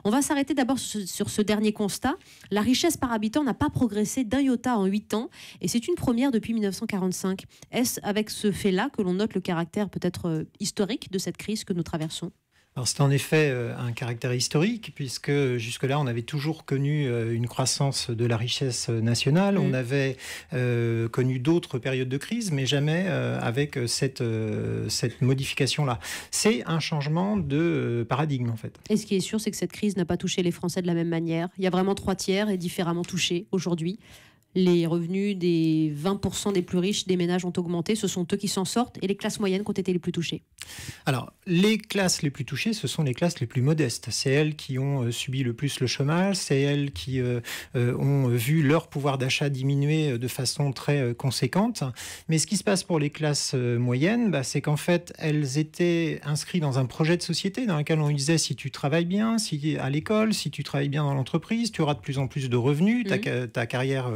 On va s'arrêter d'abord sur ce dernier constat. La richesse par habitant n'a pas progressé d'un iota en 8 ans et c'est une première depuis 1945. Est-ce avec ce fait-là que l'on note le caractère peut-être historique de cette crise que nous traversons ? Alors c'est en effet un caractère historique puisque jusque-là on avait toujours connu une croissance de la richesse nationale, on avait connu d'autres périodes de crise mais jamais avec cette modification-là. C'est un changement de paradigme en fait. Et ce qui est sûr c'est que cette crise n'a pas touché les Français de la même manière. Il y a vraiment 3 tiers et différemment touchés aujourd'hui. Les revenus des 20% des plus riches des ménages ont augmenté. Ce sont eux qui s'en sortent et les classes moyennes qui ont été les plus touchées. Alors, les classes les plus touchées, ce sont les classes les plus modestes. C'est elles qui ont subi le plus le chômage. C'est elles qui ont vu leur pouvoir d'achat diminuer de façon très conséquente. Mais ce qui se passe pour les classes moyennes, c'est qu'en fait, elles étaient inscrites dans un projet de société dans lequel on disait si tu travailles bien, si à l'école, si tu travailles bien dans l'entreprise, tu auras de plus en plus de revenus, ta carrière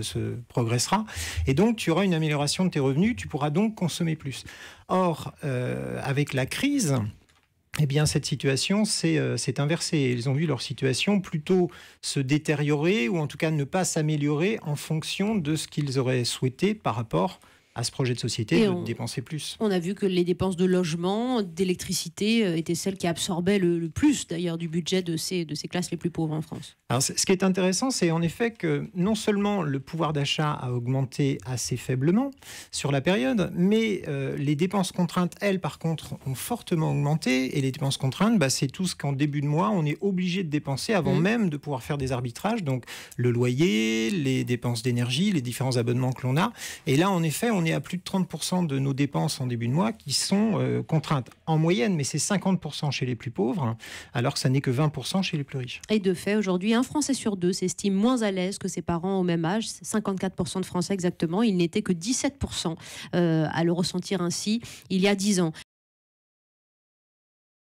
se progressera et donc tu auras une amélioration de tes revenus, tu pourras donc consommer plus. Or, avec la crise, eh bien, cette situation s'est inversée. Ils ont vu leur situation plutôt se détériorer ou en tout cas ne pas s'améliorer en fonction de ce qu'ils auraient souhaité par rapport à ce projet de société de dépenser plus. On a vu que les dépenses de logement, d'électricité étaient celles qui absorbaient le plus d'ailleurs du budget de ces classes les plus pauvres en France. Alors, ce qui est intéressant, c'est en effet que non seulement le pouvoir d'achat a augmenté assez faiblement sur la période, mais les dépenses contraintes, elles, par contre, ont fortement augmenté. Et les dépenses contraintes, c'est tout ce qu'en début de mois, on est obligé de dépenser avant même de pouvoir faire des arbitrages. Donc, le loyer, les dépenses d'énergie, les différents abonnements que l'on a. Et là, en effet, on est à plus de 30% de nos dépenses en début de mois qui sont contraintes en moyenne, mais c'est 50% chez les plus pauvres, alors que ça n'est que 20% chez les plus riches. Et de fait, aujourd'hui, un Français sur 2 s'estime moins à l'aise que ses parents au même âge, 54% de Français exactement, il n'était que 17% à le ressentir ainsi il y a 10 ans.